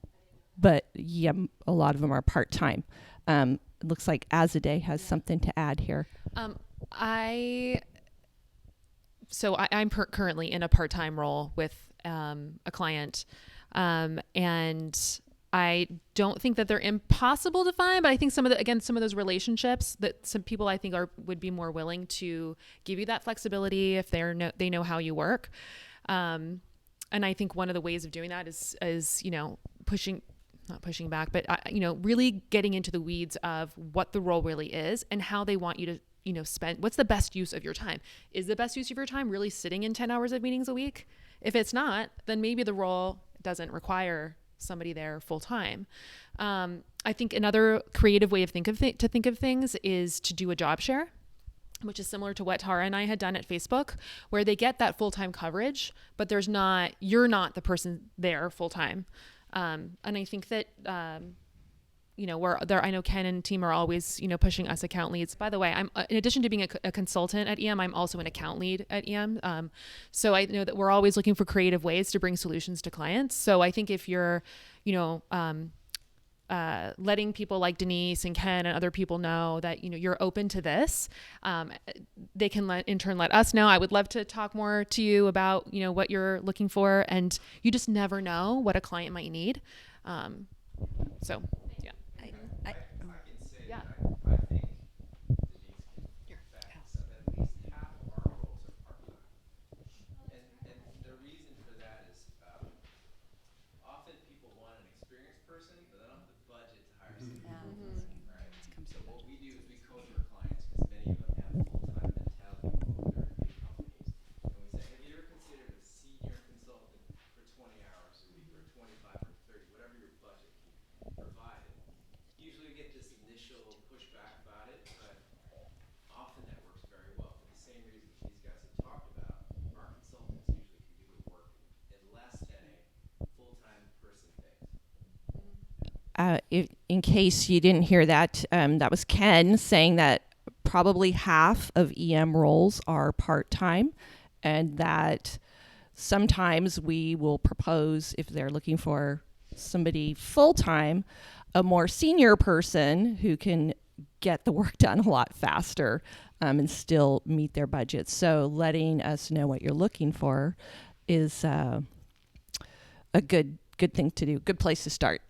but yeah, a lot of them are part-time. It looks like Azadeh has something to add here. I'm currently in a part-time role with a client, and I don't think that they're impossible to find, but I think some of those relationships that some people I think would be more willing to give you that flexibility if they know how you work. And I think one of the ways of doing that is not pushing back, but really getting into the weeds of what the role really is and how they want you to spend. What's the best use of your time? Is the best use of your time really sitting in 10 hours of meetings a week? If it's not, then maybe the role doesn't require somebody there full time. I think another creative way of think of things is to do a job share, which is similar to what Tara and I had done at Facebook, where they get that full-time coverage, but you're not the person there full-time. And I think that, we're there. I know Ken and team are always, pushing us account leads. By the way, I'm in addition to being a consultant at EM, I'm also an account lead at EM. So I know that we're always looking for creative ways to bring solutions to clients. So I think if you're, letting people like Denise and Ken and other people know that, you're open to this, they can in turn let us know. I would love to talk more to you about, what you're looking for, and you just never know what a client might need. So yeah. I can say Yeah. that I think Denise can fact that at least half of our roles are part-time. And the reason for that is often people want an experienced person, but they don't have the budget to hire someone. Right? So what we do is we coach our clients, because many of them have full-time mentality while they're in big companies. And we say, have you ever considered a senior consultant for 20 hours a week, or 25 or 30, whatever your budget can provide? Usually we get this initial pushback about it, but often that works very well for the same reasons these guys have talked about. Our consultants usually can do the work in less than a full-time person thinks. In case you didn't hear that, that was Ken saying that probably half of EM roles are part-time, and that sometimes we will propose, if they're looking for somebody full-time, a more senior person who can get the work done a lot faster and still meet their budgets. So letting us know what you're looking for is a good thing to do, good place to start.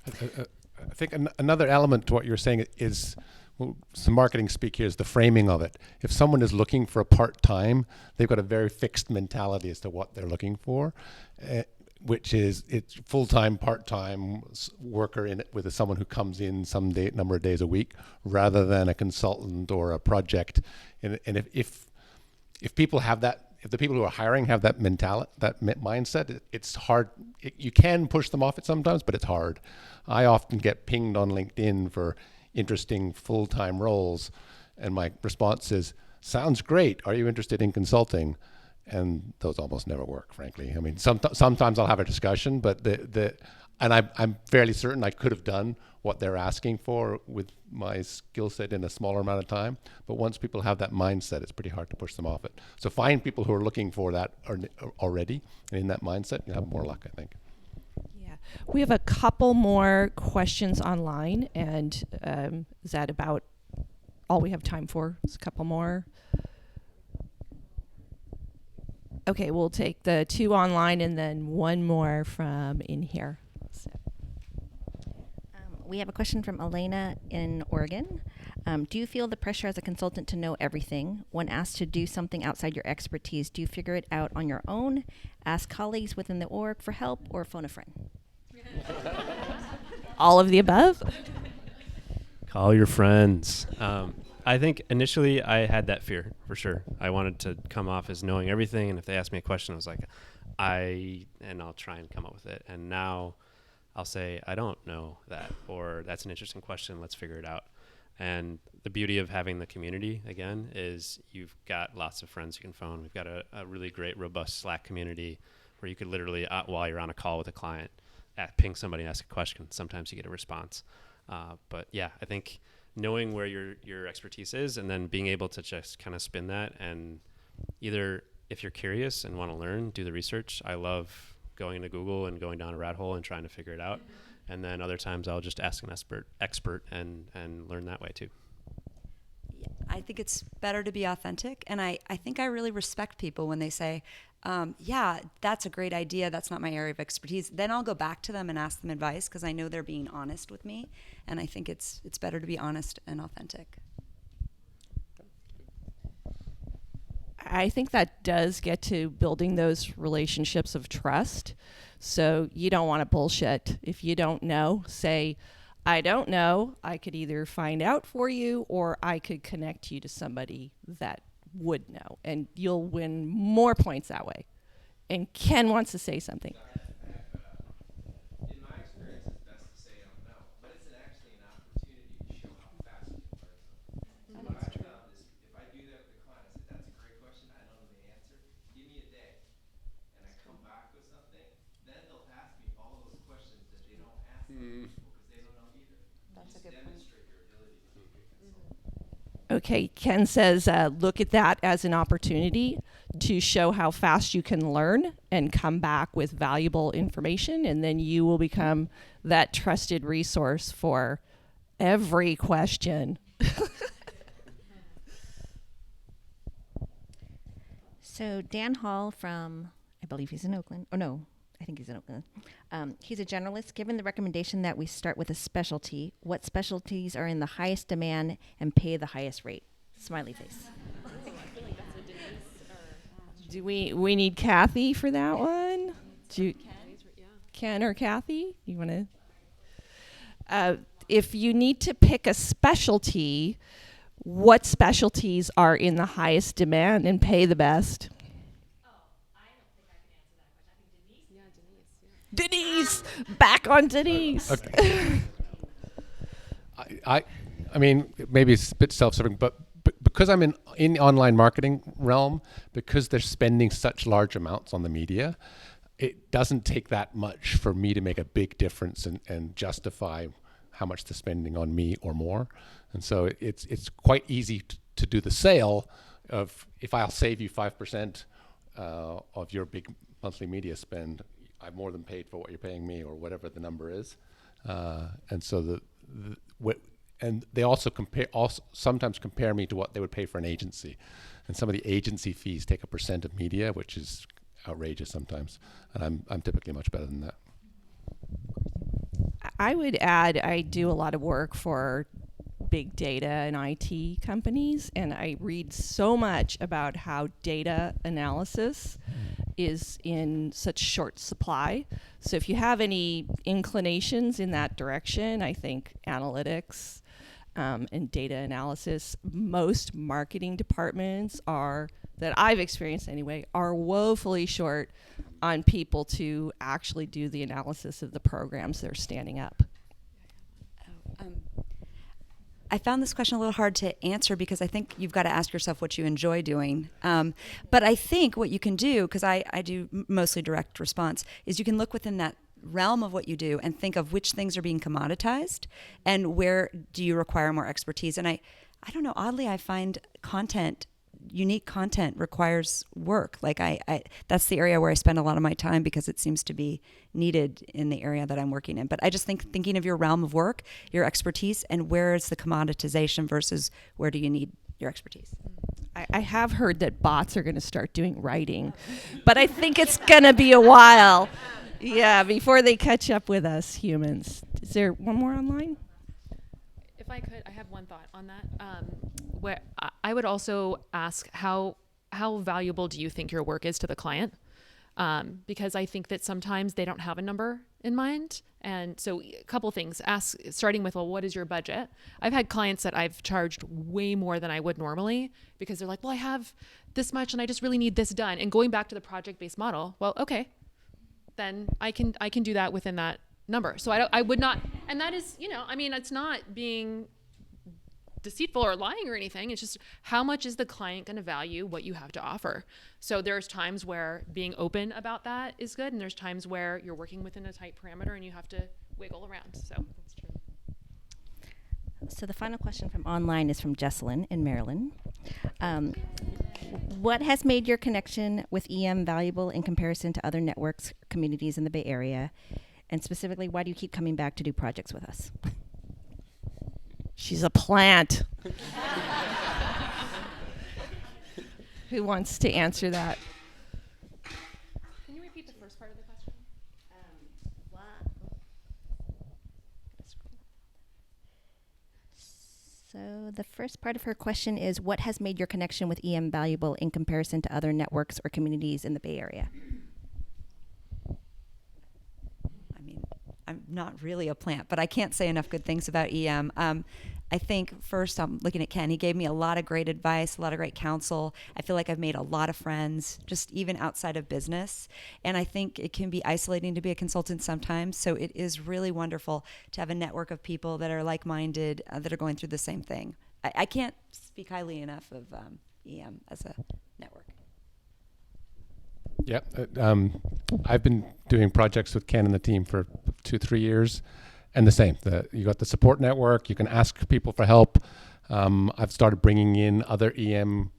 I think another element to what you're saying is, some marketing speak here, is the framing of it. If someone is looking for a part-time, they've got a very fixed mentality as to what they're looking for, which is it's full-time, part-time worker in it with someone who comes in some number of days a week, rather than a consultant or a project. And if people have that, if the people who are hiring have that mentality, that mindset, it's hard. You can push them off it sometimes, but it's hard. I often get pinged on LinkedIn for interesting full-time roles, and my response is, sounds great. Are you interested in consulting? And those almost never work, frankly. I mean, sometimes I'll have a discussion, but I'm fairly certain I could have done what they're asking for with my skill set in a smaller amount of time. But once people have that mindset, it's pretty hard to push them off it. So find people who are looking for that already and in that mindset, you have more luck, I think. Yeah, We have a couple more questions online, and is that about all we have time for? Is a couple more? Okay, we'll take the 2 online and then one more from in here. So. We have a question from Elena in Oregon. Do you feel the pressure as a consultant to know everything? When asked to do something outside your expertise, do you figure it out on your own, ask colleagues within the org for help, or phone a friend? All of the above? Call your friends. I think initially I had that fear for sure. I wanted to come off as knowing everything, and if they asked me a question, I was like, I'll try and come up with it. And now I'll say, I don't know that, or that's an interesting question, let's figure it out. And the beauty of having the community, again, is you've got lots of friends you can phone. We've got a really great, robust Slack community where you could literally, while you're on a call with a client, ping somebody and ask a question. Sometimes you get a response. But yeah, I think knowing where your expertise is and then being able to just kind of spin that, and either if you're curious and want to learn, do the research. I love going to Google and going down a rat hole and trying to figure it out. And then other times I'll just ask an expert and learn that way too. Yeah, I think it's better to be authentic. And I think I really respect people when they say, yeah, that's a great idea. That's not my area of expertise. Then I'll go back to them and ask them advice because I know they're being honest with me. And I think it's better to be honest and authentic. I think that does get to building those relationships of trust. So you don't want to bullshit. If you don't know, say, I don't know. I could either find out for you or I could connect you to somebody that would know. And you'll win more points that way. And Ken wants to say something. In my experience, it's best to say I don't know, but it's actually an opportunity to show how fast you can learn something. What I found is if I do that with the client, I say, that's a great question, I don't know the answer, give me a day. And I come back with something, then they'll ask me all those questions that they don't ask other people because they don't know either. That's you a good point. demonstrate your ability to be a good consultant. Okay, Ken says, look at that as an opportunity to show how fast you can learn and come back with valuable information, and then you will become that trusted resource for every question. So Dan Hall from, I believe he's in Oakland. Oh no, I think he's in Oakland. He's a generalist. Given the recommendation that we start with a specialty, what specialties are in the highest demand and pay the highest rate? Smiley face. Do we need Kathy for that one? Ken or Kathy? You want to? If you need to pick a specialty, what specialties are in the highest demand and pay the best? Denise, back on Denise. Okay. I mean, maybe it's a bit self-serving, but because I'm in the online marketing realm, because they're spending such large amounts on the media, it doesn't take that much for me to make a big difference and justify how much they're spending on me or more. And so it's quite easy to do the sale of, if I'll save you 5% of your big monthly media spend, I've more than paid for what you're paying me, or whatever the number is. And so and they also sometimes compare me to what they would pay for an agency. And some of the agency fees take a % of media, which is outrageous sometimes. And I'm typically much better than that. I would add, I do a lot of work for big data and IT companies, and I read so much about how data analysis is in such short supply. So if you have any inclinations in that direction, I think analytics and data analysis, most marketing departments that I've experienced anyway, are woefully short on people to actually do the analysis of the programs they're standing up. I found this question a little hard to answer because I think you've got to ask yourself what you enjoy doing. But I think what you can do, because I do mostly direct response, is you can look within that realm of what you do and think of which things are being commoditized and where do you require more expertise. And I don't know, oddly, I find content unique content requires work. Like I that's the area where I spend a lot of my time because it seems to be needed in the area that I'm working in. But I just think thinking of your realm of work, your expertise, and where is the commoditization versus where do you need your expertise? I have heard that bots are going to start doing writing, but I think it's going to be a while. Yeah, before they catch up with us humans. Is there one more online? If I could, I have one thought on that. Where I would also ask how valuable do you think your work is to the client? Because I think that sometimes they don't have a number in mind. And so a couple things, starting with, well, what is your budget? I've had clients that I've charged way more than I would normally because they're like, well, I have this much and I just really need this done. And going back to the project-based model, well, okay, then I can do that within that number. So I would not, and that is, I mean, it's not being deceitful or lying or anything. It's just how much is the client going to value what you have to offer? So there's times where being open about that is good, and there's times where you're working within a tight parameter and you have to wiggle around. So that's true. So the final question from online is from Jesselyn in Maryland. What has made your connection with EM valuable in comparison to other networks, communities in the Bay Area? And specifically, why do you keep coming back to do projects with us? She's a plant. Who wants to answer that? Can you repeat the first part of the question? So the first part of her question is, what has made your connection with EM valuable in comparison to other networks or communities in the Bay Area? I mean, I'm not really a plant, but I can't say enough good things about EM. I think first I'm looking at Ken. He gave me a lot of great advice, a lot of great counsel. I feel like I've made a lot of friends, just even outside of business. And I think it can be isolating to be a consultant sometimes. So it is really wonderful to have a network of people that are like-minded, that are going through the same thing. I can't speak highly enough of EM as a network. Yep. I've been doing projects with Ken and the team for 2-3 years, and the same. You got the support network. You can ask people for help. I've started bringing in other EM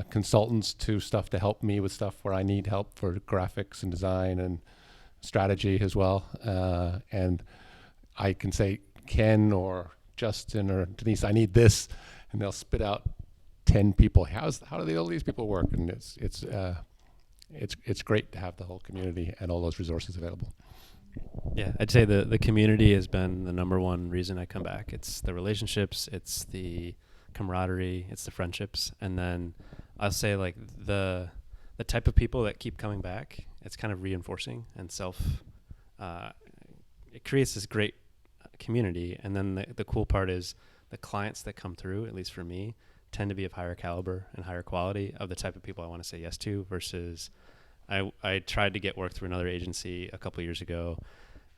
consultants to stuff to help me with stuff where I need help for graphics and design and strategy as well. And I can say, Ken or Justin or Denise, I need this, and they'll spit out 10 people. How do all these people work? And it's great to have the whole community and all those resources available. Yeah, I'd say the community has been the number one reason I come back. It's the relationships, it's the camaraderie, it's the friendships, and then I'll say like the type of people that keep coming back. It's kind of reinforcing and it creates this great community. And then the cool part is the clients that come through, at least for me, tend to be of higher caliber and higher quality of the type of people I want to say yes to versus I tried to get work through another agency a couple years ago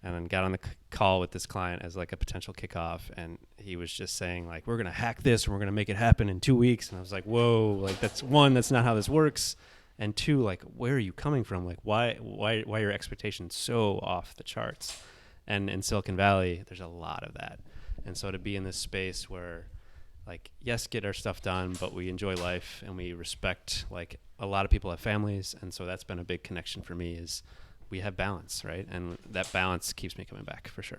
and then got on the call with this client as like a potential kickoff, and he was just saying like, we're going to hack this and we're going to make it happen in 2 weeks. And I was like, whoa, like that's not how this works. And two, like, where are you coming from? Like, why are your expectations so off the charts? And in Silicon Valley, there's a lot of that. And so to be in this space where like, yes, get our stuff done, but we enjoy life and we respect, like a lot of people have families. And so that's been a big connection for me is we have balance, right? And that balance keeps me coming back for sure.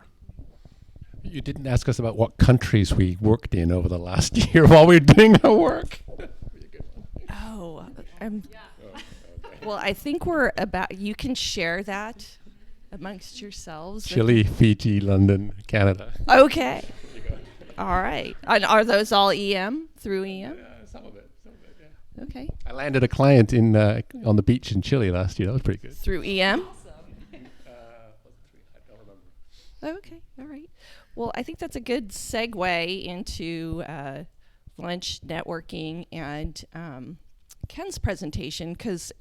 You didn't ask us about what countries we worked in over the last year while we were doing our work. Oh, well, I think you can share that amongst yourselves. Chile, Fiji, London, Canada. Okay. All right. And are those all EM, through EM? Some of it, yeah. Okay. I landed a client in on the beach in Chile last year. That was pretty good. Through EM? I don't remember. Okay. All right. Well, I think that's a good segue into lunch networking and Ken's presentation, because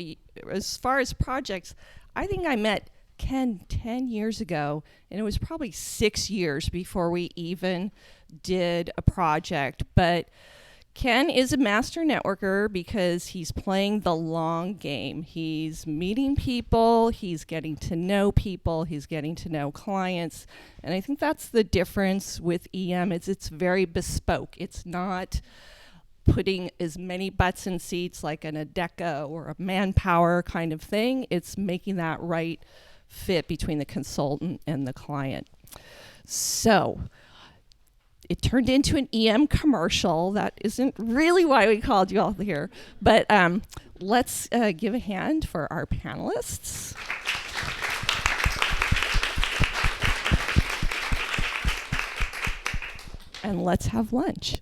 as far as projects, I think I met Ken 10 years ago, and it was probably 6 years before we even did a project. But Ken is a master networker because he's playing the long game. He's meeting people, he's getting to know people, he's getting to know clients. And I think that's the difference with EM, is it's very bespoke. It's not putting as many butts in seats like an Adecco or a Manpower kind of thing. It's making that right fit between the consultant and the client. So it turned into an EM commercial. That isn't really why we called you all here, but let's give a hand for our panelists. And let's have lunch.